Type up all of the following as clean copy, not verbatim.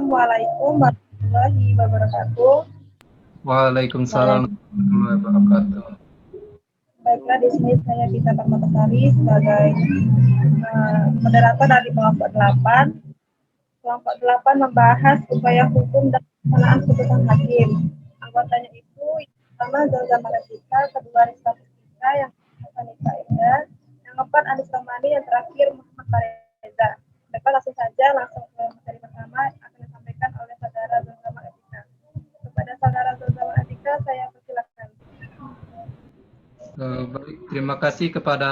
Assalamualaikum warahmatullahi wabarakatuh. Waalaikumsalam warahmatullahi wabarakatuh. Baiklah, di sini saya Dita Permatasari sebagai moderator dari kelompok 8. Kelompok 8 membahas upaya hukum dan pelaksanaan putusan hakim. Anggotanya itu yang pertama Zalza Malatika, kedua Rizka Puspita, yang ketiga Sanita Enda, yang keempat Anis Ramani, yang terakhir Muhammad Fareza. Baiklah, langsung saja ke materi pertama akan disampaikan oleh saudara Zalza Malatika. Kepada saudara Zalza Malatika, saya persilakan. Baik, terima kasih kepada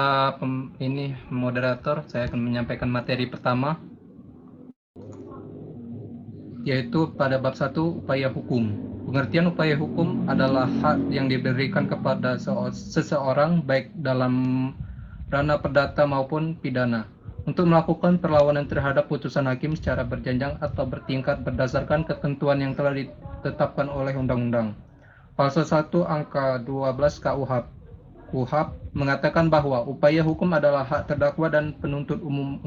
moderator. Saya akan menyampaikan materi pertama, yaitu pada bab 1 upaya hukum. Pengertian upaya hukum adalah hak yang diberikan kepada seseorang baik dalam ranah perdata maupun pidana untuk melakukan perlawanan terhadap putusan hakim secara berjenjang atau bertingkat berdasarkan ketentuan yang telah ditetapkan oleh undang-undang. Pasal 1 angka 12 KUHP mengatakan bahwa upaya hukum adalah hak terdakwa dan penuntut umum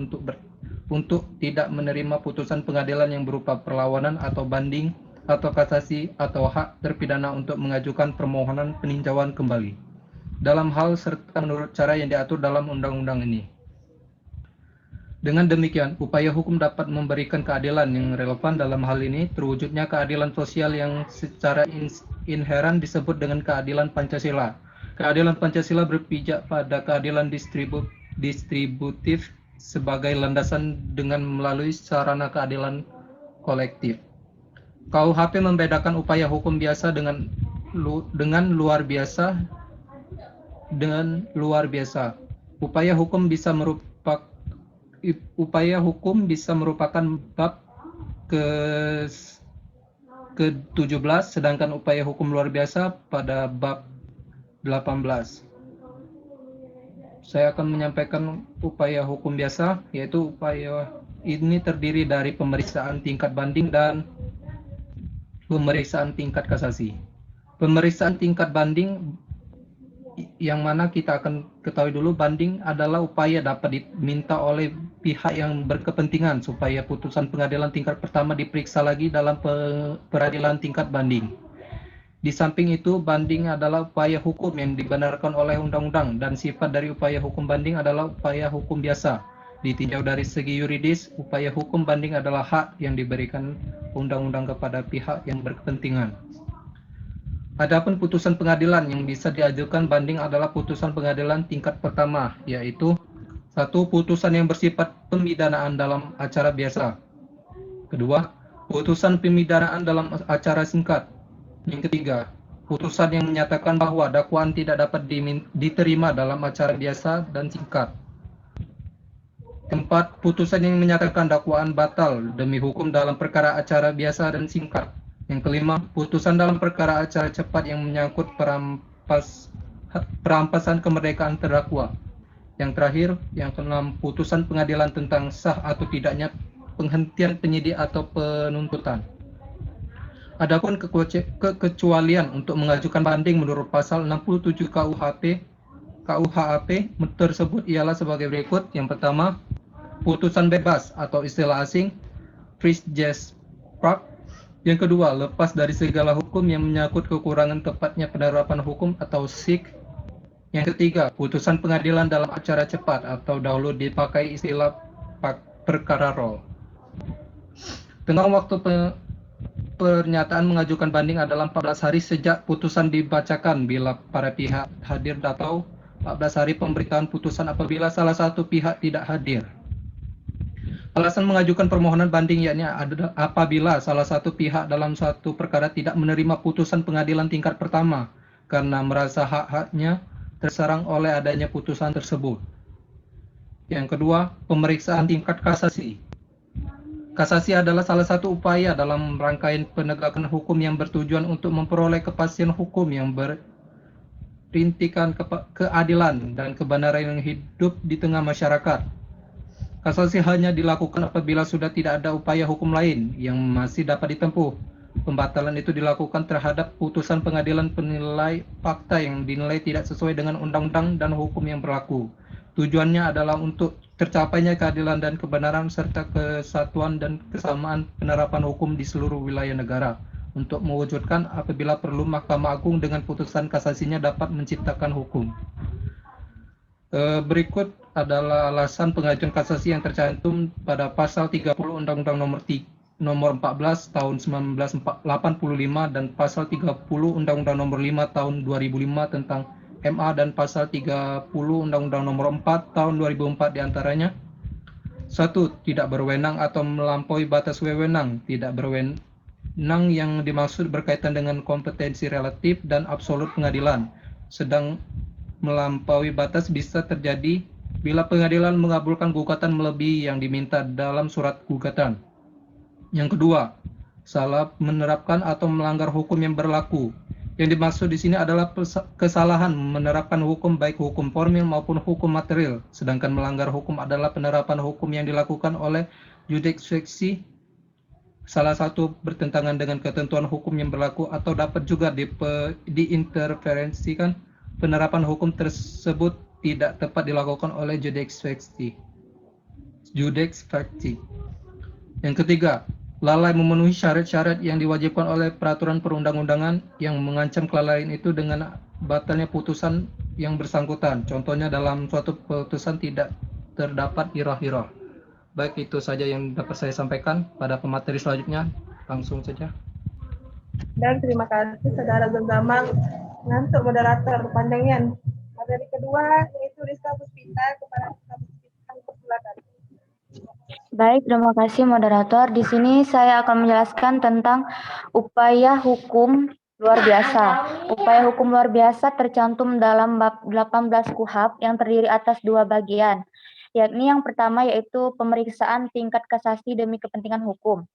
untuk tidak menerima putusan pengadilan yang berupa perlawanan atau banding atau kasasi, atau hak terpidana untuk mengajukan permohonan peninjauan kembali dalam hal serta menurut cara yang diatur dalam undang-undang ini. Dengan demikian, upaya hukum dapat memberikan keadilan yang relevan. Dalam hal ini terwujudnya keadilan sosial yang secara inheran disebut dengan keadilan Pancasila. Keadilan Pancasila berpijak pada keadilan distributif sebagai landasan dengan melalui sarana keadilan kolektif. KUHP membedakan upaya hukum biasa dengan luar biasa. Upaya hukum bisa merupakan bab ke-17, sedangkan upaya hukum luar biasa pada bab 18. Saya akan menyampaikan upaya hukum biasa, yaitu upaya ini terdiri dari pemeriksaan tingkat banding dan pemeriksaan tingkat kasasi. Pemeriksaan tingkat banding yang mana kita akan ketahui dulu, banding adalah upaya dapat diminta oleh pihak yang berkepentingan supaya putusan pengadilan tingkat pertama diperiksa lagi dalam peradilan tingkat banding. Di samping itu, banding adalah upaya hukum yang dibenarkan oleh undang-undang, dan sifat dari upaya hukum banding adalah upaya hukum biasa. Ditinjau dari segi yuridis, upaya hukum banding adalah hak yang diberikan undang-undang kepada pihak yang berkepentingan. Adapun putusan pengadilan yang bisa diajukan banding adalah putusan pengadilan tingkat pertama, yaitu 1. Putusan yang bersifat pemidanaan dalam acara biasa. 2. Putusan pemidanaan dalam acara singkat. Yang ketiga, putusan yang menyatakan bahwa dakwaan tidak dapat diterima dalam acara biasa dan singkat. 4. Putusan yang menyatakan dakwaan batal demi hukum dalam perkara acara biasa dan singkat. Yang kelima, putusan dalam perkara acara cepat yang menyangkut perampasan kemerdekaan terdakwa. Yang terakhir, yang keenam, putusan pengadilan tentang sah atau tidaknya penghentian penyidik atau penuntutan. Adapun kekecualian untuk mengajukan banding menurut pasal 67 KUHP tersebut ialah sebagai berikut. Yang pertama, putusan bebas atau istilah asing Vrijheidspraak. Yang kedua, lepas dari segala hukum yang menyangkut kekurangan tepatnya penerapan hukum atau SIK. Yang ketiga, putusan pengadilan dalam acara cepat atau dahulu dipakai istilah perkara rol. Tenggang waktu pernyataan mengajukan banding adalah 14 hari sejak putusan dibacakan bila para pihak hadir, atau 14 hari pemberitaan putusan apabila salah satu pihak tidak hadir. Alasan mengajukan permohonan banding yakni apabila salah satu pihak dalam suatu perkara tidak menerima putusan pengadilan tingkat pertama karena merasa hak-haknya terserang oleh adanya putusan tersebut. Yang kedua, pemeriksaan tingkat kasasi. Kasasi adalah salah satu upaya dalam rangkaian penegakan hukum yang bertujuan untuk memperoleh kepastian hukum yang berintikan keadilan dan kebenaran yang hidup di tengah masyarakat. Kasasi hanya dilakukan apabila sudah tidak ada upaya hukum lain yang masih dapat ditempuh. Pembatalan itu dilakukan terhadap putusan pengadilan penilai fakta yang dinilai tidak sesuai dengan undang-undang dan hukum yang berlaku. Tujuannya adalah untuk tercapainya keadilan dan kebenaran serta kesatuan dan kesamaan penerapan hukum di seluruh wilayah negara. Untuk mewujudkan apabila perlu Mahkamah Agung dengan putusan kasasinya dapat menciptakan hukum. Berikut adalah alasan pengajuan kasasi yang tercantum pada pasal 30 Undang-Undang nomor 14 tahun 1985 dan pasal 30 Undang-Undang nomor 5 tahun 2005 tentang MA dan pasal 30 Undang-Undang nomor 4 tahun 2004 diantaranya. 1. Tidak berwenang atau melampaui batas wewenang. Tidak berwenang yang dimaksud berkaitan dengan kompetensi relatif dan absolut pengadilan. Sedang melampaui batas bisa terjadi bila pengadilan mengabulkan gugatan melebihi yang diminta dalam surat gugatan. Yang kedua, salah menerapkan atau melanggar hukum yang berlaku. Yang dimaksud di sini adalah kesalahan menerapkan hukum baik hukum formil maupun hukum material. Sedangkan melanggar hukum adalah penerapan hukum yang dilakukan oleh jurisdiksi salah satu bertentangan dengan ketentuan hukum yang berlaku atau dapat juga diinterferensikan penerapan hukum tersebut tidak tepat dilakukan oleh jurisdiksi. Yang ketiga, lalai memenuhi syarat-syarat yang diwajibkan oleh peraturan perundang-undangan yang mengancam kelalaian itu dengan batalnya putusan yang bersangkutan. Contohnya dalam suatu putusan tidak terdapat irah-irah. Baik, itu saja yang dapat saya sampaikan. Pada pemateri selanjutnya, langsung saja. Dan terima kasih Saudara Genggamang untuk moderator panjangnya. Materi kedua yaitu Rizka Puspita kepada Rizka Puspita, silakan. Baik, terima kasih moderator. Di sini saya akan menjelaskan tentang upaya hukum luar biasa. Upaya hukum luar biasa tercantum dalam bab 18 KUHP yang terdiri atas dua bagian, yakni yang pertama yaitu pemeriksaan tingkat kasasi demi kepentingan hukum.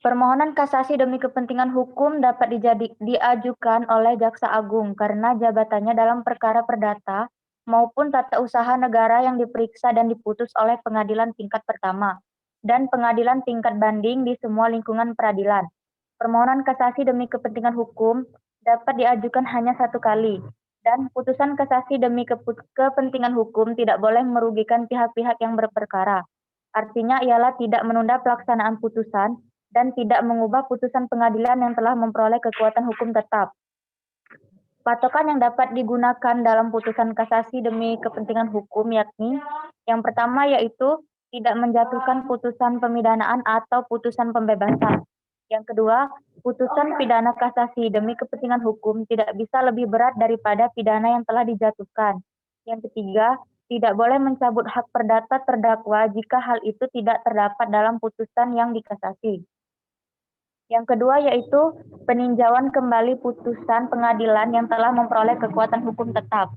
Permohonan kasasi demi kepentingan hukum dapat diajukan oleh Jaksa Agung karena jabatannya dalam perkara perdata maupun tata usaha negara yang diperiksa dan diputus oleh pengadilan tingkat pertama dan pengadilan tingkat banding di semua lingkungan peradilan. Permohonan kasasi demi kepentingan hukum dapat diajukan hanya satu kali, dan putusan kasasi demi kepentingan hukum tidak boleh merugikan pihak-pihak yang berperkara. Artinya ialah tidak menunda pelaksanaan putusan dan tidak mengubah putusan pengadilan yang telah memperoleh kekuatan hukum tetap. Patokan yang dapat digunakan dalam putusan kasasi demi kepentingan hukum yakni yang pertama yaitu tidak menjatuhkan putusan pemidanaan atau putusan pembebasan. Yang kedua, putusan pidana kasasi demi kepentingan hukum tidak bisa lebih berat daripada pidana yang telah dijatuhkan. Yang ketiga, tidak boleh mencabut hak perdata terdakwa jika hal itu tidak terdapat dalam putusan yang dikasasi. Yang kedua yaitu peninjauan kembali putusan pengadilan yang telah memperoleh kekuatan hukum tetap.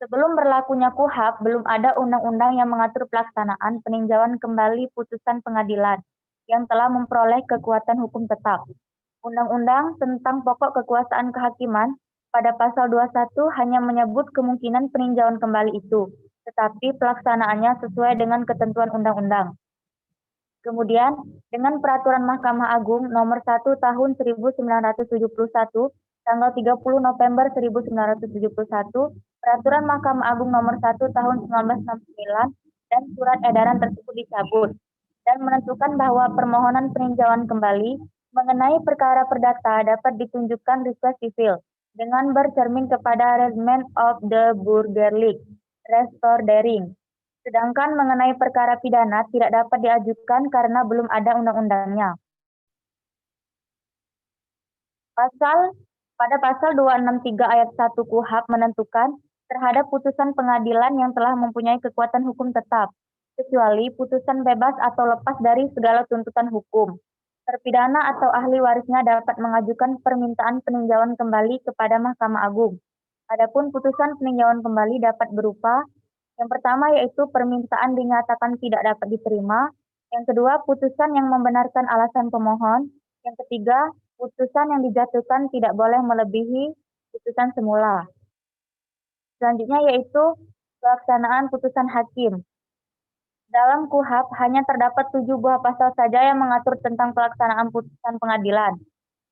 Sebelum berlakunya KUHP, belum ada undang-undang yang mengatur pelaksanaan peninjauan kembali putusan pengadilan yang telah memperoleh kekuatan hukum tetap. Undang-undang tentang pokok kekuasaan kehakiman pada pasal 21 hanya menyebut kemungkinan peninjauan kembali itu, tetapi pelaksanaannya sesuai dengan ketentuan undang-undang. Kemudian, dengan Peraturan Mahkamah Agung Nomor 1 Tahun 1971, tanggal 30 November 1971, Peraturan Mahkamah Agung Nomor 1 Tahun 1969, dan surat edaran tersebut dicabut, dan menentukan bahwa permohonan peninjauan kembali mengenai perkara perdata dapat ditunjukkan request sivil dengan bercermin kepada Arrangement of the Burgerlijk Restoredering. Sedangkan mengenai perkara pidana tidak dapat diajukan karena belum ada undang-undangnya. Pada pasal 263 ayat 1 KUHP menentukan terhadap putusan pengadilan yang telah mempunyai kekuatan hukum tetap, kecuali putusan bebas atau lepas dari segala tuntutan hukum. Terpidana atau ahli warisnya dapat mengajukan permintaan peninjauan kembali kepada Mahkamah Agung. Adapun putusan peninjauan kembali dapat berupa yang pertama yaitu permintaan dinyatakan tidak dapat diterima, yang kedua putusan yang membenarkan alasan pemohon, yang ketiga putusan yang dijatuhkan tidak boleh melebihi putusan semula. Selanjutnya yaitu pelaksanaan putusan hakim. Dalam KUHP hanya terdapat 7 buah pasal saja yang mengatur tentang pelaksanaan putusan pengadilan,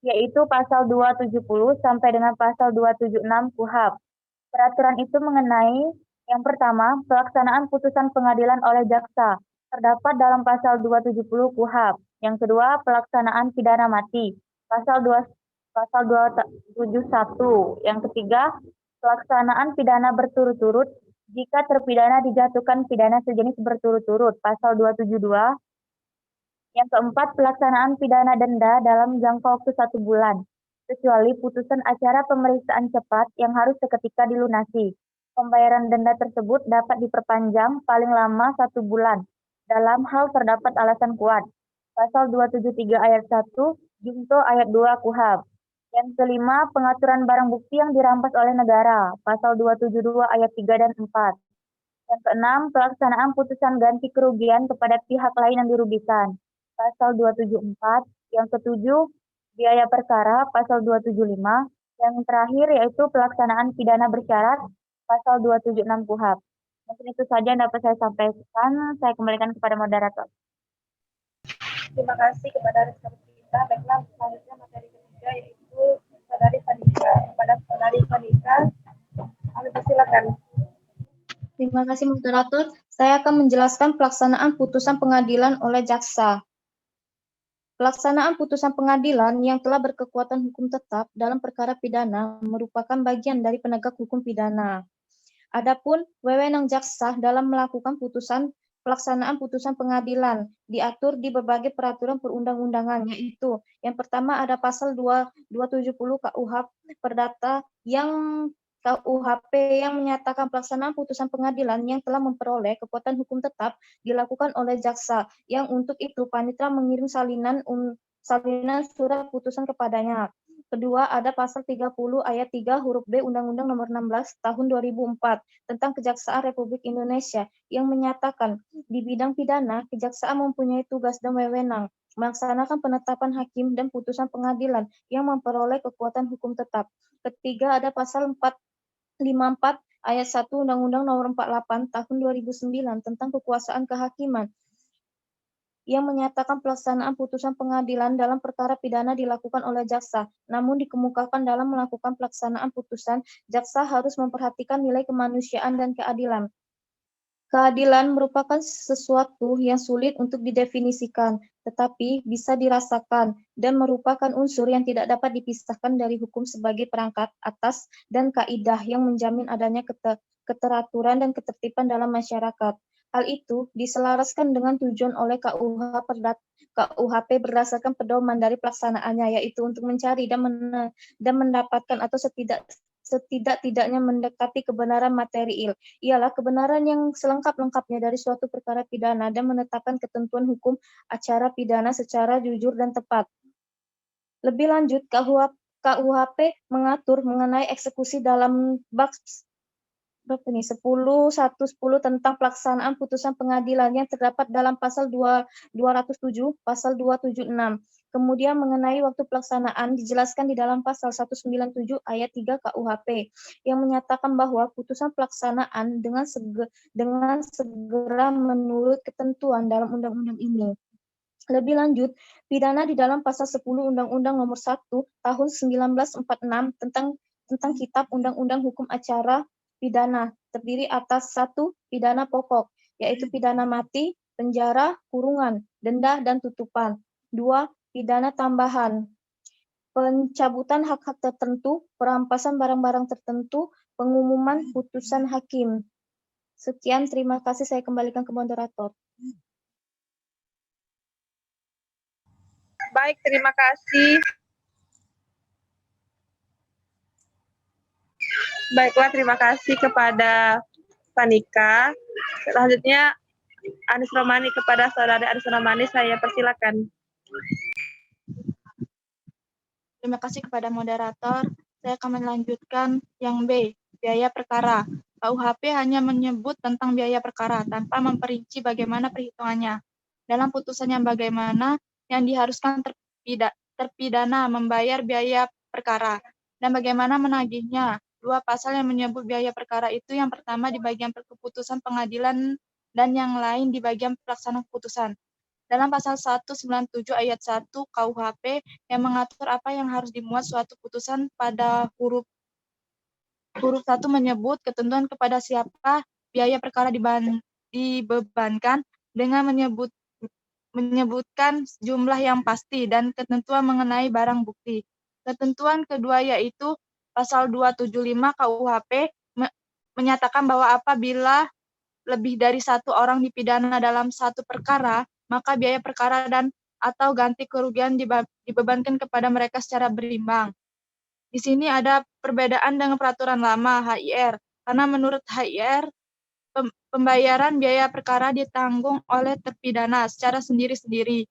yaitu pasal 270 sampai dengan pasal 276 KUHP. Peraturan itu mengenai Yang pertama, pelaksanaan putusan pengadilan oleh jaksa, terdapat dalam pasal 270 KUHP. Yang kedua, pelaksanaan pidana mati, pasal 271. Yang ketiga, pelaksanaan pidana berturut-turut jika terpidana dijatuhkan pidana sejenis berturut-turut, pasal 272. Yang keempat, pelaksanaan pidana denda dalam jangka waktu 1 bulan, kecuali putusan acara pemeriksaan cepat yang harus seketika dilunasi. Pembayaran denda tersebut dapat diperpanjang paling lama 1 bulan, dalam hal terdapat alasan kuat. Pasal 273 ayat 1, Junto ayat 2 KUHP. Yang kelima, pengaturan barang bukti yang dirampas oleh negara, pasal 272 ayat 3 dan 4. Yang keenam, pelaksanaan putusan ganti kerugian kepada pihak lain yang dirugikan, pasal 274. Yang ketujuh, biaya perkara, pasal 275. Yang terakhir yaitu pelaksanaan pidana bersyarat, pasal 276 KUHP. Mungkin itu saja yang dapat saya sampaikan. Saya kembalikan kepada moderator. Terima kasih kepada rekan kita. Baiklah, selanjutnya materi ketiga yaitu Saudari Fadika. Kepada Saudari Fadika, kami persilakan. Terima kasih moderator. Saya akan menjelaskan pelaksanaan putusan pengadilan oleh jaksa. Pelaksanaan putusan pengadilan yang telah berkekuatan hukum tetap dalam perkara pidana merupakan bagian dari penegak hukum pidana. Adapun wewenang jaksa dalam melakukan pelaksanaan putusan pengadilan diatur di berbagai peraturan perundang-undangan, yaitu yang pertama ada pasal 270 KUHP Perdata KUHP yang menyatakan pelaksanaan putusan pengadilan yang telah memperoleh kekuatan hukum tetap dilakukan oleh jaksa, yang untuk itu panitera mengirim salinan surat putusan kepadanya. Kedua, ada pasal 30 ayat 3 huruf B Undang-Undang Nomor 16 Tahun 2004 tentang Kejaksaan Republik Indonesia yang menyatakan di bidang pidana, kejaksaan mempunyai tugas dan wewenang melaksanakan penetapan hakim dan putusan pengadilan yang memperoleh kekuatan hukum tetap. Ketiga, ada pasal 454 ayat 1 Undang-Undang Nomor 48 Tahun 2009 tentang Kekuasaan Kehakiman yang menyatakan pelaksanaan putusan pengadilan dalam perkara pidana dilakukan oleh jaksa. Namun dikemukakan dalam melakukan pelaksanaan putusan, jaksa harus memperhatikan nilai kemanusiaan dan keadilan. Keadilan merupakan sesuatu yang sulit untuk didefinisikan, tetapi bisa dirasakan dan merupakan unsur yang tidak dapat dipisahkan dari hukum sebagai perangkat atas dan kaidah yang menjamin adanya keteraturan dan ketertiban dalam masyarakat. Hal itu diselaraskan dengan tujuan oleh KUHP berdasarkan pedoman dari pelaksanaannya, yaitu untuk mencari dan mendapatkan atau setidak-tidaknya mendekati kebenaran material, ialah kebenaran yang selengkap-lengkapnya dari suatu perkara pidana dan menetapkan ketentuan hukum acara pidana secara jujur dan tepat. Lebih lanjut, KUHP mengatur mengenai eksekusi dalam bab 10.110 tentang pelaksanaan putusan pengadilan yang terdapat dalam pasal 207, pasal 276. Kemudian mengenai waktu pelaksanaan dijelaskan di dalam pasal 197 ayat 3 KUHP yang menyatakan bahwa putusan pelaksanaan dengan segera menurut ketentuan dalam undang-undang ini. Lebih lanjut, pidana di dalam pasal 10 Undang-Undang Nomor 1 Tahun 1946 tentang Kitab Undang-Undang Hukum Acara Pidana terdiri atas 1. Pidana pokok, yaitu pidana mati, penjara, kurungan, denda, dan tutupan. 2. Pidana tambahan, pencabutan hak-hak tertentu, perampasan barang-barang tertentu, pengumuman putusan hakim. Sekian, terima kasih. Saya kembalikan ke moderator. Baik, terima kasih. Baiklah, terima kasih kepada Fanika. Selanjutnya, Anis Romani, kepada Saudari Anis Romani, saya persilakan. Terima kasih kepada moderator. Saya akan melanjutkan yang B, biaya perkara. KUHP hanya menyebut tentang biaya perkara tanpa memperinci bagaimana perhitungannya. Dalam putusan yang bagaimana yang diharuskan terpidana membayar biaya perkara dan bagaimana menagihnya. 2 pasal yang menyebut biaya perkara itu, yang pertama di bagian keputusan pengadilan dan yang lain di bagian pelaksanaan keputusan. Dalam pasal 197 ayat 1 KUHP yang mengatur apa yang harus dimuat suatu putusan pada huruf 1 menyebut ketentuan kepada siapa biaya perkara dibebankan dengan menyebutkan jumlah yang pasti dan ketentuan mengenai barang bukti. Ketentuan kedua yaitu pasal 275 KUHP menyatakan bahwa apabila lebih dari satu orang dipidana dalam satu perkara, maka biaya perkara dan atau ganti kerugian dibebankan kepada mereka secara berimbang. Di sini ada perbedaan dengan peraturan lama HIR, karena menurut HIR pembayaran biaya perkara ditanggung oleh terpidana secara sendiri-sendiri,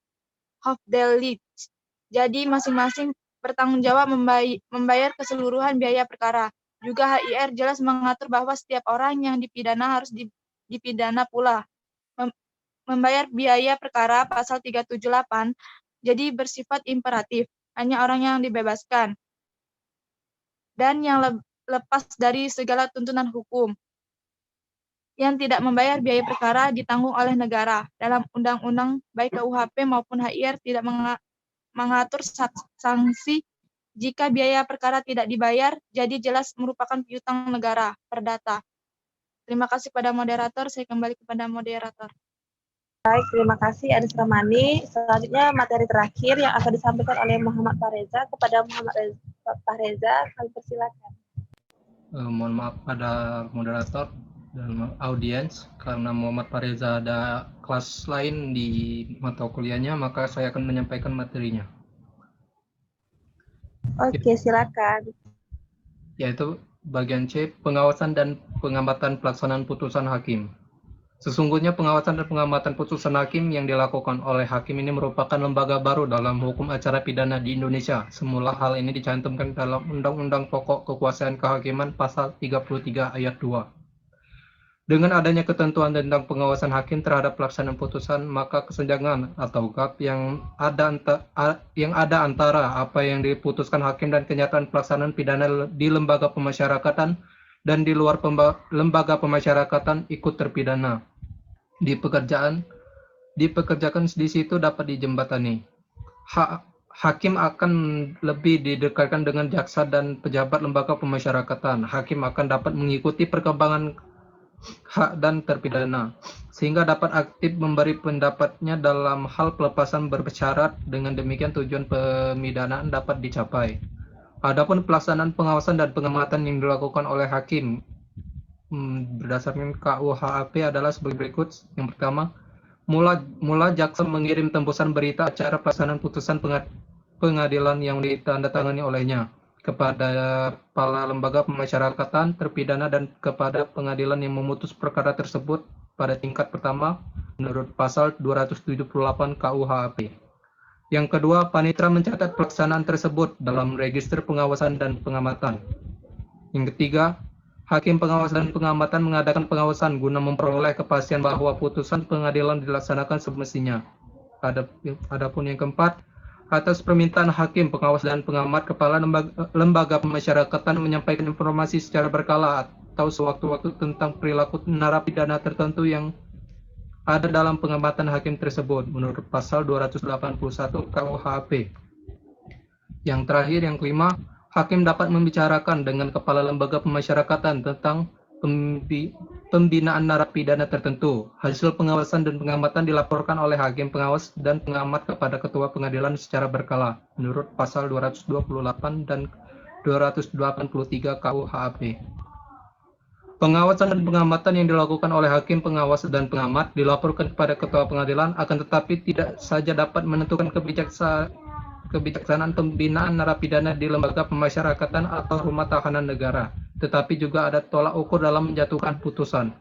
hoofdelict. Jadi masing-masing bertanggung jawab membayar keseluruhan biaya perkara. Juga HIR jelas mengatur bahwa setiap orang yang dipidana harus dipidana pula. Membayar biaya perkara pasal 378 jadi bersifat imperatif, hanya orang yang dibebaskan dan yang lepas dari segala tuntutan hukum. Yang tidak membayar biaya perkara ditanggung oleh negara. Dalam undang-undang baik KUHP maupun HIR tidak mengatur sanksi jika biaya perkara tidak dibayar, jadi jelas merupakan piutang negara. Perdata. Terima kasih kepada moderator, saya kembali kepada moderator. Baik, terima kasih Anis Ramani. Selanjutnya materi terakhir yang akan disampaikan oleh Muhammad Fareza. Kepada Muhammad Fareza, kami persilakan. Mohon maaf pada moderator dan audiens, karena Muhammad Fareza ada kelas lain di mata kuliahnya, maka saya akan menyampaikan materinya. Oke, silakan. Yaitu bagian C, pengawasan dan pengamatan pelaksanaan putusan hakim. Sesungguhnya pengawasan dan pengamatan putusan hakim yang dilakukan oleh hakim ini merupakan lembaga baru dalam hukum acara pidana di Indonesia. Semula hal ini dicantumkan dalam Undang-Undang Pokok Kekuasaan Kehakiman Pasal 33 Ayat 2. Dengan adanya ketentuan tentang pengawasan hakim terhadap pelaksanaan putusan, maka kesenjangan atau gap yang ada antara apa yang diputuskan hakim dan kenyataan pelaksanaan pidana di lembaga pemasyarakatan dan di luar lembaga pemasyarakatan ikut terpidana dipekerjakan di situ dapat dijembatani. Hakim akan lebih didekatkan dengan jaksa dan pejabat lembaga pemasyarakatan. Hakim akan dapat mengikuti perkembangan hak dan terpidana, sehingga dapat aktif memberi pendapatnya dalam hal pelepasan bersyarat. Dengan demikian tujuan pemidanaan dapat dicapai. Adapun pelaksanaan pengawasan dan pengamatan yang dilakukan oleh hakim berdasarkan KUHP adalah sebagai berikut. Yang pertama, mula jaksa mengirim tembusan berita acara pelaksanaan putusan pengadilan yang ditandatangani olehnya kepada kepala lembaga pemasyarakatan terpidana dan kepada pengadilan yang memutus perkara tersebut pada tingkat pertama menurut pasal 278 KUHP. Yang kedua, panitera mencatat pelaksanaan tersebut dalam register pengawasan dan pengamatan. Yang ketiga, hakim pengawas dan pengamatan mengadakan pengawasan guna memperoleh kepastian bahwa putusan pengadilan dilaksanakan semestinya. Adapun yang keempat, atas permintaan hakim pengawas dan pengamat, kepala lembaga pemasyarakatan menyampaikan informasi secara berkala atau sewaktu-waktu tentang perilaku narapidana tertentu yang ada dalam pengamatan hakim tersebut menurut pasal 281 KUHP. Yang terakhir, yang kelima, hakim dapat membicarakan dengan kepala lembaga pemasyarakatan tentang pembinaan narapidana tertentu. Hasil pengawasan dan pengamatan dilaporkan oleh hakim pengawas dan pengamat kepada ketua pengadilan secara berkala menurut pasal 228 dan 283 KUHP. Pengawasan dan pengamatan yang dilakukan oleh hakim pengawas dan pengamat dilaporkan kepada ketua pengadilan, akan tetapi tidak saja dapat menentukan kebijaksanaan pembinaan narapidana di lembaga pemasyarakatan atau rumah tahanan negara, tetapi juga ada tolak ukur dalam menjatuhkan putusan.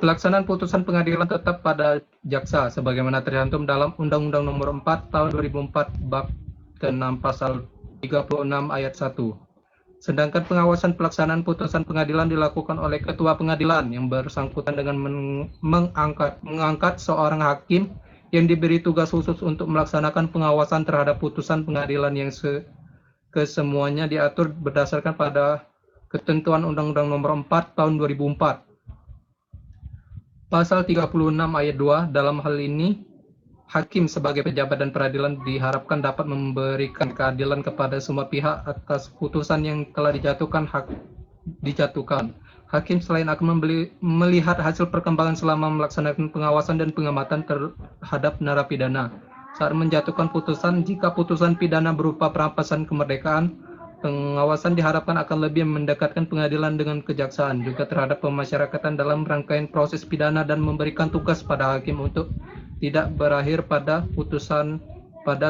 Pelaksanaan putusan pengadilan tetap pada jaksa sebagaimana tercantum dalam Undang-Undang Nomor 4 Tahun 2004 Bab ke-6 Pasal 36 Ayat 1. Sedangkan pengawasan pelaksanaan putusan pengadilan dilakukan oleh ketua pengadilan yang bersangkutan dengan mengangkat seorang hakim yang diberi tugas khusus untuk melaksanakan pengawasan terhadap putusan pengadilan yang kesemuanya diatur berdasarkan pada ketentuan Undang-Undang Nomor 4 Tahun 2004. Pasal 36 Ayat 2, dalam hal ini hakim sebagai pejabat dan peradilan diharapkan dapat memberikan keadilan kepada semua pihak atas putusan yang telah dijatuhkan. hakim selain akan melihat hasil perkembangan selama melaksanakan pengawasan dan pengamatan terhadap narapidana. Saat menjatuhkan putusan, jika putusan pidana berupa perampasan kemerdekaan, pengawasan diharapkan akan lebih mendekatkan pengadilan dengan kejaksaan, juga terhadap pemasyarakatan dalam rangkaian proses pidana dan memberikan tugas pada hakim untuk tidak berakhir pada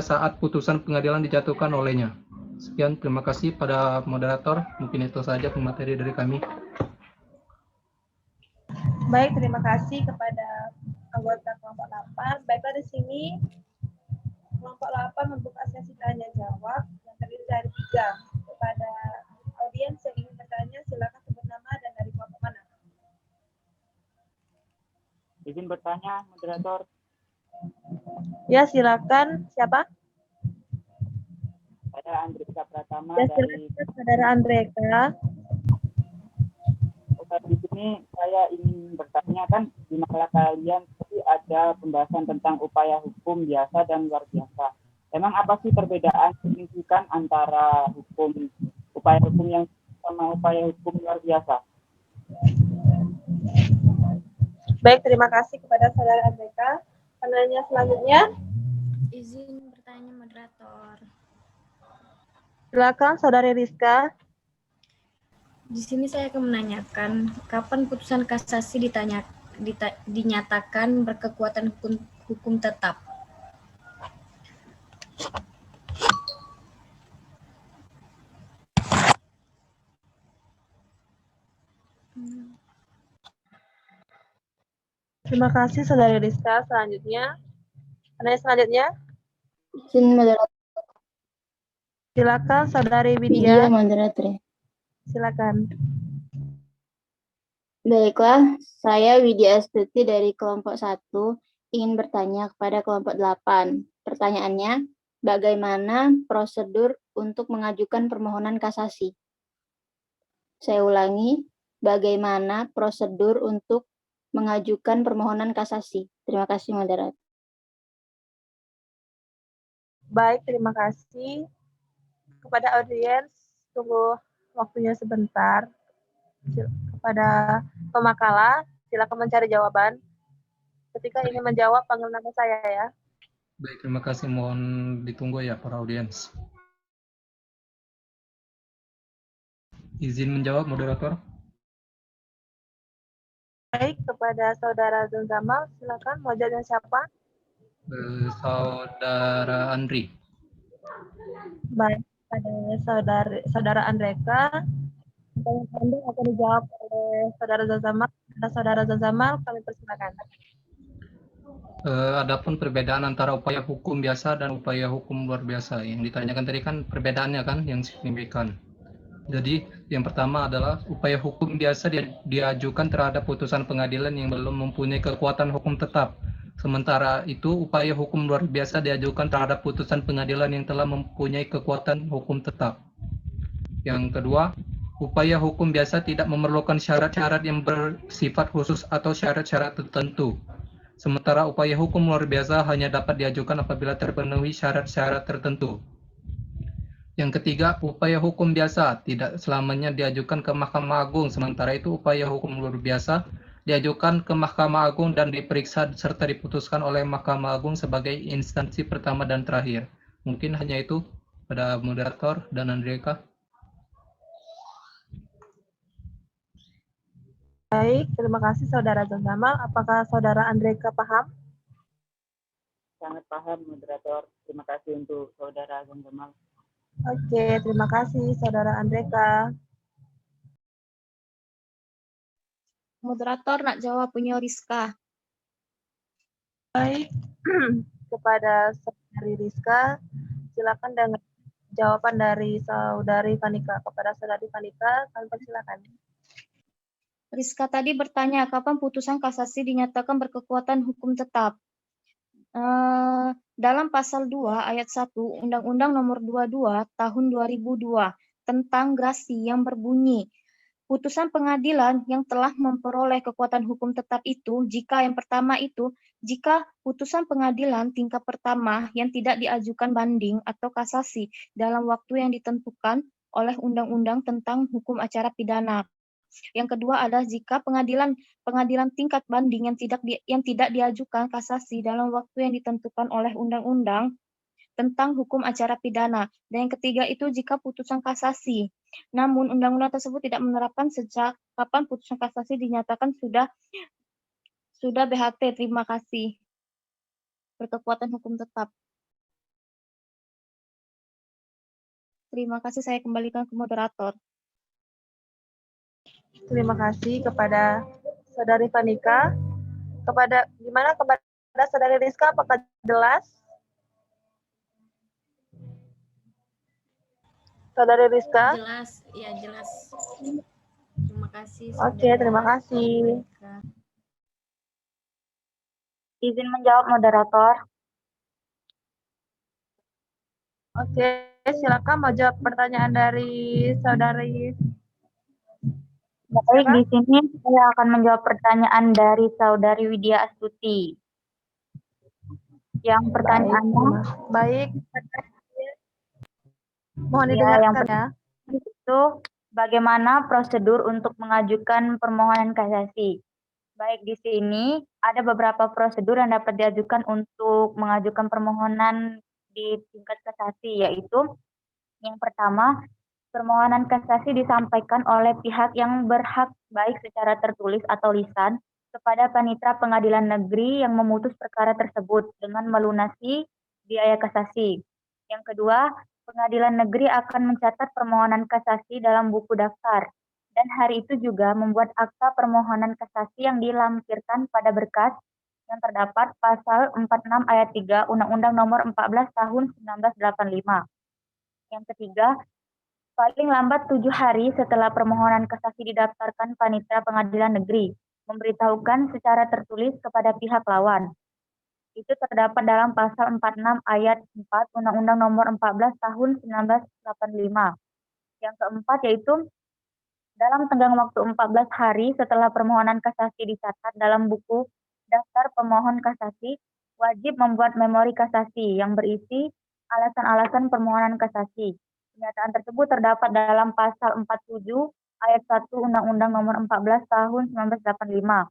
saat putusan pengadilan dijatuhkan olehnya. Sekian, terima kasih pada moderator. Mungkin itu saja materi dari kami. Baik, terima kasih kepada anggota kelompok 8. Baiklah, di sini kelompok 8 membuka sesi tanya jawab yang terdiri dari 3. Kepada audiens yang ingin bertanya, silakan sebut nama dan dari kelompok mana. Izin bertanya, moderator. Ya, silakan. Siapa? Saya Andrika Pratama Ya, dari. silakan saudara Andreka. Di sini saya ingin bertanya, kan di makalah kalian tadi ada pembahasan tentang upaya hukum biasa dan luar biasa. Emang apa sih perbedaan signifikan antara upaya hukum yang sama upaya hukum luar biasa? Baik, terima kasih kepada saudara Andreka. Penanya selanjutnya, Izin bertanya moderator. silakan saudari Rizka. Di sini saya akan menanyakan kapan putusan kasasi dinyatakan berkekuatan hukum tetap. Terima kasih saudari Rizka. Selanjutnya, penanya selanjutnya, Izin moderator. silakan saudari Widya Widya. moderator. Silakan. Baiklah, saya Widya Astuti dari kelompok 1 ingin bertanya kepada kelompok 8. Pertanyaannya, bagaimana prosedur untuk mengajukan permohonan kasasi? Saya ulangi, bagaimana prosedur untuk mengajukan permohonan kasasi? Terima kasih, moderator. Baik, terima kasih. Kepada audiens, tunggu waktunya sebentar. Kepada pemakala, silakan mencari jawaban. Ketika ingin menjawab, panggil nama saya ya. Baik, terima kasih. Mohon ditunggu ya para audiens. Izin menjawab, moderator. Baik, kepada saudara Zanzamal, silakan. Mau jawabnya siapa? Saudara Andri. Baik, pada saudara Andreka. Pertanyaan Anda akan dijawab oleh saudara Zanzamal. Saudara Zanzamal, kami persilakan. Adapun perbedaan antara upaya hukum biasa dan upaya hukum luar biasa yang ditanyakan tadi kan perbedaannya kan yang signifikan. Jadi yang pertama adalah upaya hukum biasa diajukan terhadap putusan pengadilan yang belum mempunyai kekuatan hukum tetap. Sementara itu upaya hukum luar biasa diajukan terhadap putusan pengadilan yang telah mempunyai kekuatan hukum tetap. Yang kedua, upaya hukum biasa tidak memerlukan syarat-syarat yang bersifat khusus atau syarat-syarat tertentu. Sementara upaya hukum luar biasa hanya dapat diajukan apabila terpenuhi syarat-syarat tertentu. Yang ketiga, upaya hukum biasa tidak selamanya diajukan ke Mahkamah Agung, sementara itu upaya hukum luar biasa diajukan ke Mahkamah Agung dan diperiksa serta diputuskan oleh Mahkamah Agung sebagai instansi pertama dan terakhir. Mungkin hanya itu pada moderator dan Andreka. Baik, terima kasih saudara Zanzamal. Apakah saudara Andreka paham? Sangat paham, moderator. Terima kasih untuk saudara Zanzamal. Oke, terima kasih saudara Andreka. Moderator nak jawab punya Rizka. Baik, kepada saudari Rizka, silakan dengan jawaban dari saudari Vanika. Kepada saudari Vanika, kami persilakan. Rizka tadi bertanya, kapan putusan kasasi dinyatakan berkekuatan hukum tetap? Dalam pasal 2 ayat 1 Undang-Undang Nomor 22 Tahun 2002 tentang grasi yang berbunyi, putusan pengadilan yang telah memperoleh kekuatan hukum tetap itu, jika putusan pengadilan tingkat pertama yang tidak diajukan banding atau kasasi dalam waktu yang ditentukan oleh Undang-Undang tentang Hukum Acara Pidana. Yang kedua adalah jika pengadilan tingkat banding yang tidak diajukan kasasi dalam waktu yang ditentukan oleh undang-undang tentang hukum acara pidana. Dan yang ketiga itu jika putusan kasasi. Namun undang-undang tersebut tidak menerapkan sejak kapan putusan kasasi dinyatakan sudah BHT. Terima kasih. Berkekuatan hukum tetap. Terima kasih, saya kembalikan ke moderator. Terima kasih kepada Saudari Vanika. Gimana kepada Saudari Rizka, apakah jelas? Saudari Rizka? Jelas, ya jelas. Terima kasih. Oke, terima kasih. Izin menjawab moderator. Oke, silakan mau jawab pertanyaan dari Saudari. Baik, di sini saya akan menjawab pertanyaan dari Saudari Widya Astuti. Yang pertanyaannya, Baik. Mohon yang didengarkan ya. itu bagaimana prosedur untuk mengajukan permohonan kasasi. Baik, di sini ada beberapa prosedur yang dapat diajukan untuk mengajukan permohonan di tingkat kasasi, yaitu yang pertama, permohonan kasasi disampaikan oleh pihak yang berhak baik secara tertulis atau lisan kepada panitera pengadilan negeri yang memutus perkara tersebut dengan melunasi biaya kasasi. Yang kedua, pengadilan negeri akan mencatat permohonan kasasi dalam buku daftar dan hari itu juga membuat akta permohonan kasasi yang dilampirkan pada berkas yang terdapat pasal 46 ayat 3 Undang-Undang Nomor 14 Tahun 1985. Yang ketiga, paling lambat 7 hari setelah permohonan kasasi didaftarkan panitera pengadilan negeri, memberitahukan secara tertulis kepada pihak lawan. Itu terdapat dalam pasal 46 ayat 4 Undang-Undang Nomor 14 Tahun 1985. Yang keempat yaitu dalam tenggang waktu 14 hari setelah permohonan kasasi dicatat dalam buku daftar pemohon kasasi, wajib membuat memori kasasi yang berisi alasan-alasan permohonan kasasi. Pernyataan tersebut terdapat dalam pasal 47 ayat 1 Undang-Undang Nomor 14 Tahun 1985.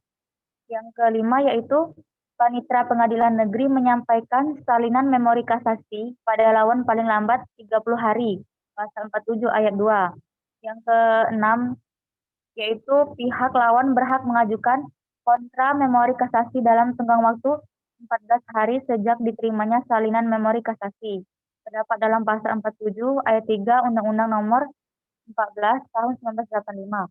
Yang kelima yaitu panitera pengadilan negeri menyampaikan salinan memori kasasi pada lawan paling lambat 30 hari. Pasal 47 ayat 2. Yang keenam yaitu pihak lawan berhak mengajukan kontra memori kasasi dalam tenggang waktu 14 hari sejak diterimanya salinan memori kasasi. Terdapat dalam pasal 47 ayat 3 Undang-Undang Nomor 14 Tahun 1985.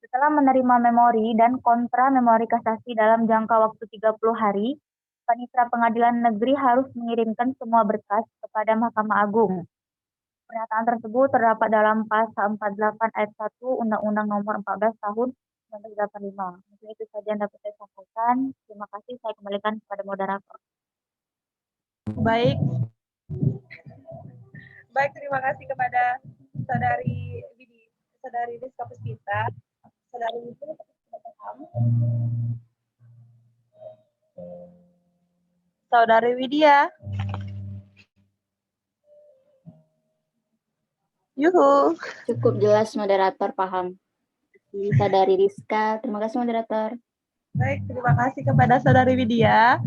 Setelah menerima memori dan kontra memori kasasi dalam jangka waktu 30 hari, panitera pengadilan negeri harus mengirimkan semua berkas kepada Mahkamah Agung. Pernyataan tersebut terdapat dalam pasal 48 ayat 1 Undang-Undang Nomor 14 Tahun 1985. Mungkin itu saja yang dapat saya sampaikan. Terima kasih, saya kembalikan kepada moderator. Baik. Baik, terima kasih kepada Saudari Rizka Puspita. Saudari itu Saudari Widya. Yuhu. Cukup jelas moderator, paham. Saudari Rizka, terima kasih moderator. Baik, terima kasih kepada Saudari Widya.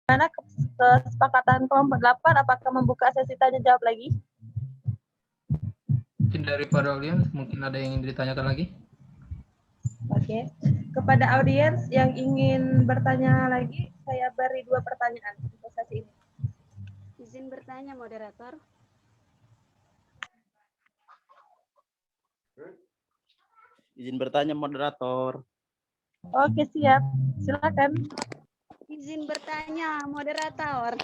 Mana kesepakatan kelompok 8, apakah membuka sesi tanya jawab lagi? Mungkin dari para audiens, mungkin ada yang ingin ditanyakan lagi? Oke. Kepada audiens yang ingin bertanya lagi, saya beri 2 pertanyaan untuk sesi ini. Izin bertanya, moderator. Izin bertanya, moderator. Oke, siap. Silakan. Izin bertanya, moderator.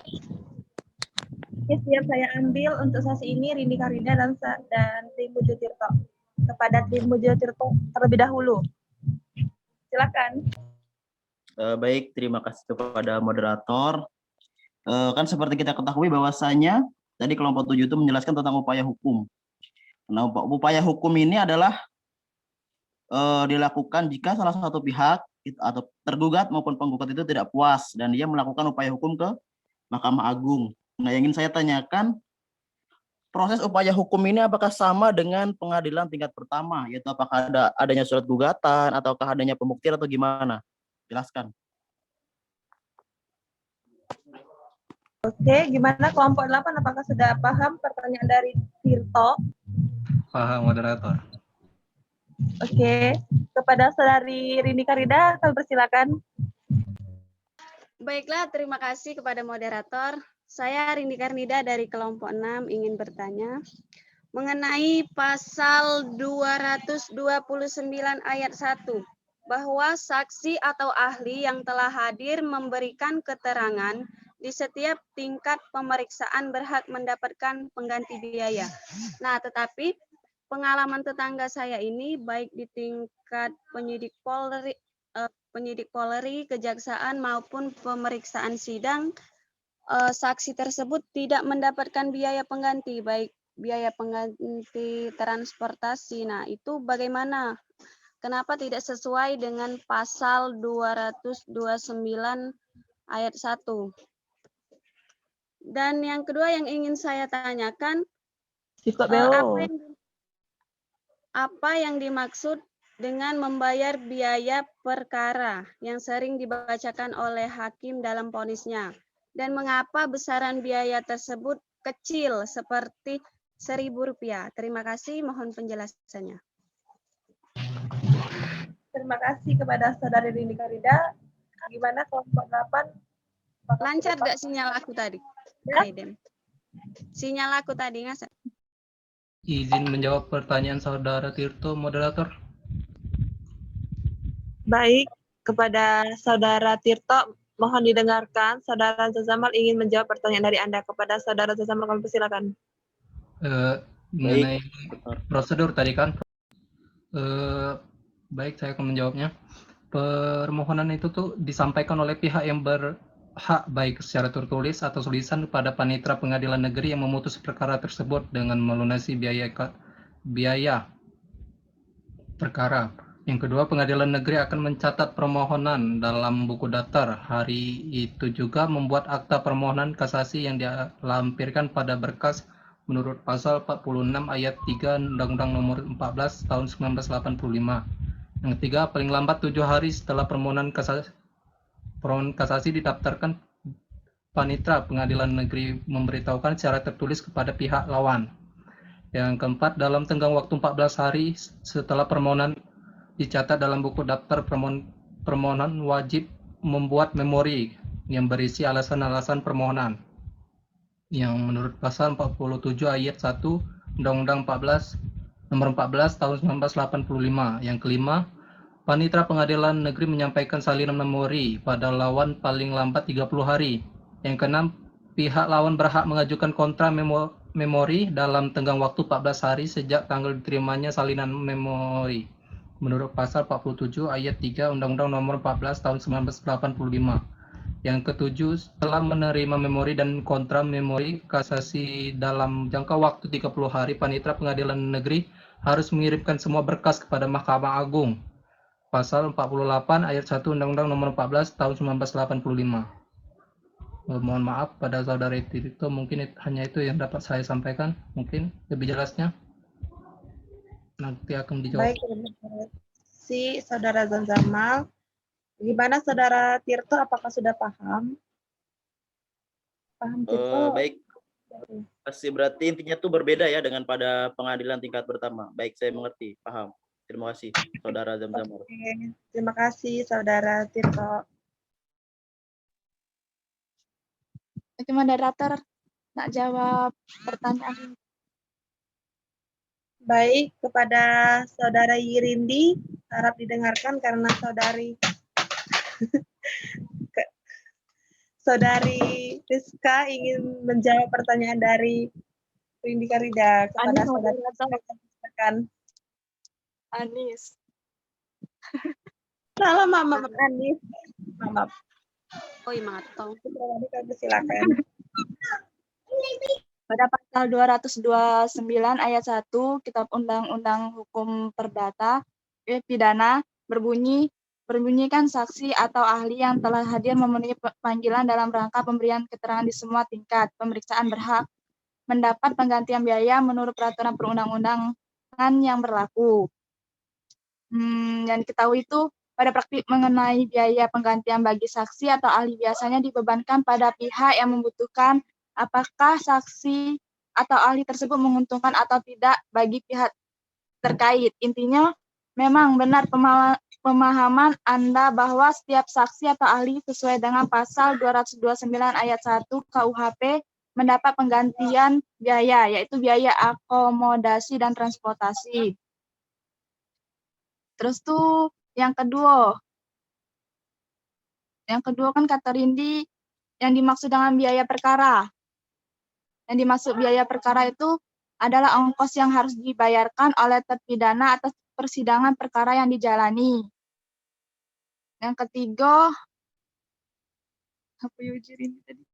Oke, siap. Saya ambil untuk sesi ini Rini Karina dan Tim Mujo Tirto. Kepada Tim Mujo Tirto terlebih dahulu. Silakan. Baik, terima kasih kepada moderator. Kan seperti kita ketahui bahwasanya tadi kelompok 7 itu menjelaskan tentang upaya hukum. Nah, upaya hukum ini adalah dilakukan jika salah satu pihak atau tergugat maupun penggugat itu tidak puas dan dia melakukan upaya hukum ke Mahkamah Agung. Nah, yang ingin saya tanyakan, proses upaya hukum ini apakah sama dengan pengadilan tingkat pertama, yaitu apakah adanya surat gugatan ataukah adanya pembuktian atau gimana? Jelaskan. Oke, gimana kelompok 8? Apakah sudah paham pertanyaan dari Tirto? Paham, moderator. Oke, kepada Saudari Rini Karida, kami persilakan. Baiklah, terima kasih kepada moderator. Saya Rini Karnida dari kelompok 6 ingin bertanya mengenai pasal 229 ayat 1 bahwa saksi atau ahli yang telah hadir memberikan keterangan di setiap tingkat pemeriksaan berhak mendapatkan pengganti biaya. Nah, tetapi pengalaman tetangga saya ini baik di tingkat penyidik Polri, kejaksaan maupun pemeriksaan sidang, saksi tersebut tidak mendapatkan biaya pengganti, baik biaya pengganti transportasi. Nah, itu bagaimana? Kenapa tidak sesuai dengan pasal 229 ayat 1? Dan yang kedua yang ingin saya tanyakan, apa yang dimaksud dengan membayar biaya perkara yang sering dibacakan oleh hakim dalam vonisnya, dan mengapa besaran biaya tersebut kecil seperti Rp1.000? Terima kasih, mohon penjelasannya. Terima kasih kepada Saudari Rini Karida. Gimana kelompok 8? Lancar nggak sinyal aku tadi? Ya? Sinyal aku tadi nggak? Izin menjawab pertanyaan Saudara Tirto, moderator. Baik, kepada Saudara Tirto, mohon didengarkan. Saudara Zazamal ingin menjawab pertanyaan dari Anda. Kepada Saudara Zazamal, kami persilakan. Mengenai prosedur tadi kan, baik, saya akan menjawabnya. Permohonan itu tuh disampaikan oleh pihak yang berhak baik secara tertulis atau tulisan kepada panitera pengadilan negeri yang memutus perkara tersebut dengan melunasi biaya perkara. Yang kedua, pengadilan negeri akan mencatat permohonan dalam buku daftar. Hari itu juga membuat akta permohonan kasasi yang dilampirkan pada berkas menurut pasal 46 ayat 3 Undang-Undang Nomor 14 Tahun 1985. Yang ketiga, paling lambat 7 hari setelah permohonan kasasi didaftarkan, panitera pengadilan negeri memberitahukan secara tertulis kepada pihak lawan. Yang keempat, dalam tenggang waktu 14 hari setelah permohonan dicatat dalam buku daftar permohonan, wajib membuat memori yang berisi alasan-alasan permohonan yang menurut pasal 47 ayat 1 Undang-Undang Nomor 14 Tahun 1985. Yang kelima, panitera pengadilan negeri menyampaikan salinan memori pada lawan paling lambat 30 hari. Yang keenam, pihak lawan berhak mengajukan kontra memori dalam tenggang waktu 14 hari sejak tanggal diterimanya salinan memori menurut pasal 47 ayat 3 Undang-Undang Nomor 14 Tahun 1985. Yang ketujuh, setelah menerima memori dan kontra memori kasasi dalam jangka waktu 30 hari, panitera pengadilan negeri harus mengirimkan semua berkas kepada Mahkamah Agung. Pasal 48 ayat 1 Undang-Undang Nomor 14 Tahun 1985. Mohon maaf pada Saudara Tirto, mungkin hanya itu yang dapat saya sampaikan. Mungkin lebih jelasnya nanti akan dijawab. Baik, terima kasih Saudara Zazamal. Gimana Saudara Tirto, apakah sudah paham? Paham Tirto? Baik, masih berarti intinya tuh berbeda ya dengan pada pengadilan tingkat pertama. Baik, saya mengerti, paham. Terima kasih, Saudara Zazamal. Oke, terima kasih Saudara Tirto. Oke, moderator, nak jawab pertanyaan. Baik, kepada Saudara Yirindi, harap didengarkan karena Saudari Rizka ingin menjawab pertanyaan dari Rini Karida. Kepada Saudara Rizka, Anis. Salah Mama Anis. Maaf. Oh, matong. Silakan. Pada pasal 229 ayat 1 Kitab Undang-Undang Hukum Perdata Pidana berbunyikan saksi atau ahli yang telah hadir memenuhi panggilan dalam rangka pemberian keterangan di semua tingkat pemeriksaan berhak mendapat penggantian biaya menurut peraturan perundang-undangan yang berlaku. Yang diketahui itu pada praktik mengenai biaya penggantian bagi saksi atau ahli biasanya dibebankan pada pihak yang membutuhkan apakah saksi atau ahli tersebut menguntungkan atau tidak bagi pihak terkait. Intinya memang benar pemahaman Anda bahwa setiap saksi atau ahli sesuai dengan pasal 229 ayat 1 KUHP mendapat penggantian biaya, yaitu biaya akomodasi dan transportasi. Terus tuh yang kedua kan kata Rindi yang dimaksud dengan biaya perkara. Yang dimaksud biaya perkara itu adalah ongkos yang harus dibayarkan oleh terpidana atas persidangan perkara yang dijalani. Yang ketiga, apa Rindi tadi?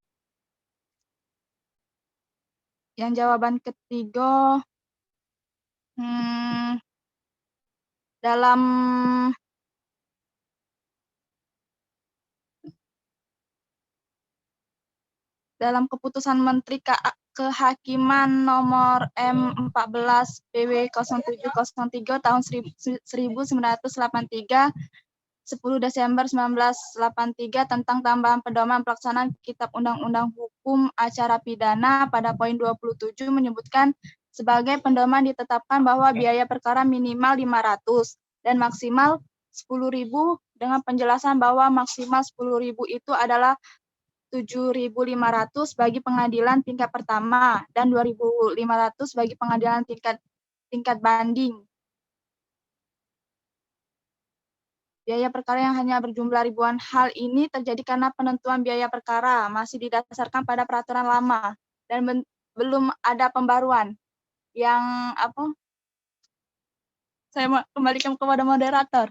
Yang jawaban ketiga, dalam keputusan Menteri Kehakiman nomor M14 PW 0703 tahun 1983 10 Desember 1983 tentang tambahan pedoman pelaksanaan Kitab Undang-Undang Hukum Acara Pidana pada poin 27 menyebutkan sebagai pedoman ditetapkan bahwa biaya perkara minimal 500 dan maksimal 10.000 dengan penjelasan bahwa maksimal 10.000 itu adalah 7.500 bagi pengadilan tingkat pertama dan 2.500 bagi pengadilan tingkat banding. Biaya perkara yang hanya berjumlah ribuan hal ini terjadi karena penentuan biaya perkara masih didasarkan pada peraturan lama dan belum ada pembaruan. Yang apa? Saya mau kembalikan kepada moderator.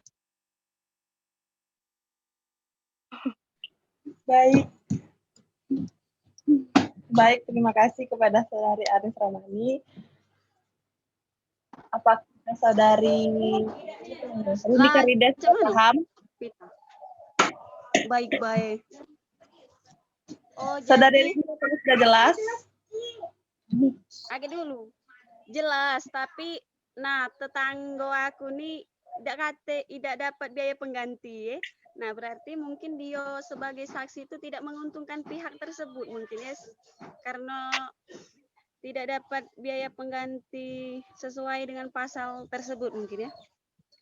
Baik, terima kasih kepada Saudari Aris Ramani. Apakah Saudari Rindi Karida sudah paham? Baik. Oh, Saudari jadi Rindi sudah jelas? agak dulu. Jelas, tapi tetangga aku nih tidak dapat biaya pengganti ya. Nah, berarti mungkin dia sebagai saksi itu tidak menguntungkan pihak tersebut mungkin ya, karena tidak dapat biaya pengganti sesuai dengan pasal tersebut mungkin ya.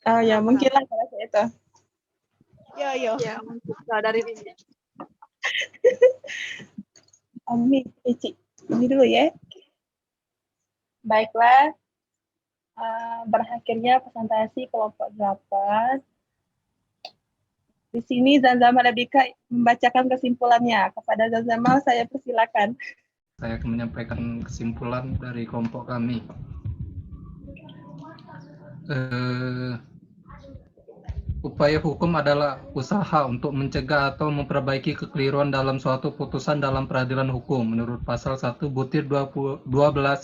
Oh ya, mungkin lah kalau itu. Yo. Ya, dari ini. Ami, Ici. Ini dulu ya. Baiklah. Berakhirnya presentasi kelompok 8. Di sini Zanzamal Abika membacakan kesimpulannya. Kepada Zanzamal saya persilakan. Saya akan menyampaikan kesimpulan dari kelompok kami. Upaya hukum adalah usaha untuk mencegah atau memperbaiki kekeliruan dalam suatu putusan dalam peradilan hukum. Menurut pasal 1 butir 12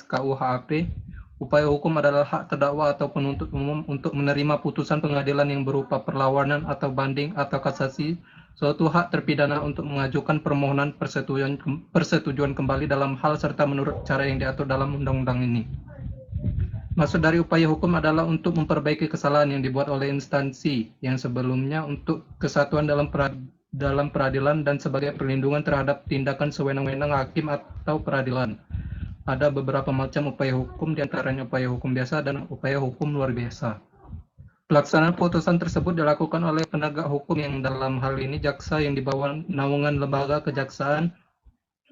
KUHP, upaya hukum adalah hak terdakwa atau penuntut umum untuk menerima putusan pengadilan yang berupa perlawanan atau banding atau kasasi, suatu hak terpidana untuk mengajukan permohonan persetujuan kembali dalam hal serta menurut cara yang diatur dalam undang-undang ini. Maksud dari upaya hukum adalah untuk memperbaiki kesalahan yang dibuat oleh instansi yang sebelumnya untuk kesatuan dalam peradilan dan sebagai perlindungan terhadap tindakan sewenang-wenang hakim atau peradilan. Ada beberapa macam upaya hukum, diantaranya upaya hukum biasa dan upaya hukum luar biasa. Pelaksanaan putusan tersebut dilakukan oleh penegak hukum yang dalam hal ini jaksa yang di bawah naungan Lembaga Kejaksaan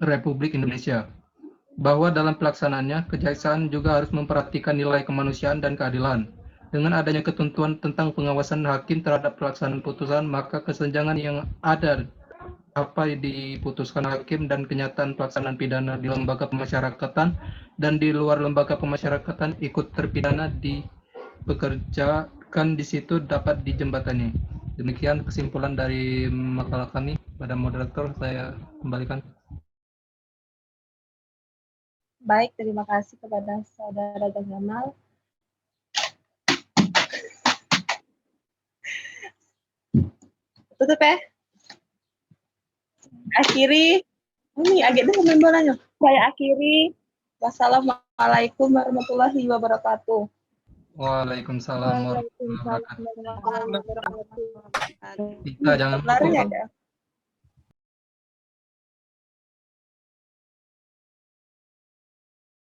Republik Indonesia. Bahwa dalam pelaksanaannya, kejaksaan juga harus memperhatikan nilai kemanusiaan dan keadilan. Dengan adanya ketentuan tentang pengawasan hakim terhadap pelaksanaan putusan, maka kesenjangan yang ada apa diputuskan hakim dan kenyataan pelaksanaan pidana di lembaga pemasyarakatan dan di luar lembaga pemasyarakatan ikut terpidana dipekerjakan di situ dapat dijembatani. Demikian kesimpulan dari makalah kami. Pada moderator saya kembalikan. Baik, terima kasih kepada Saudara Zanzamal. Tutup ya. Akhiri, ini agak dulu main bolanya. Saya akhiri Wassalamualaikum warahmatullahi wabarakatuh. Waalaikumsalam warahmatullahi wabarakatuh. Kita jangan lupa Lari Pak. ada.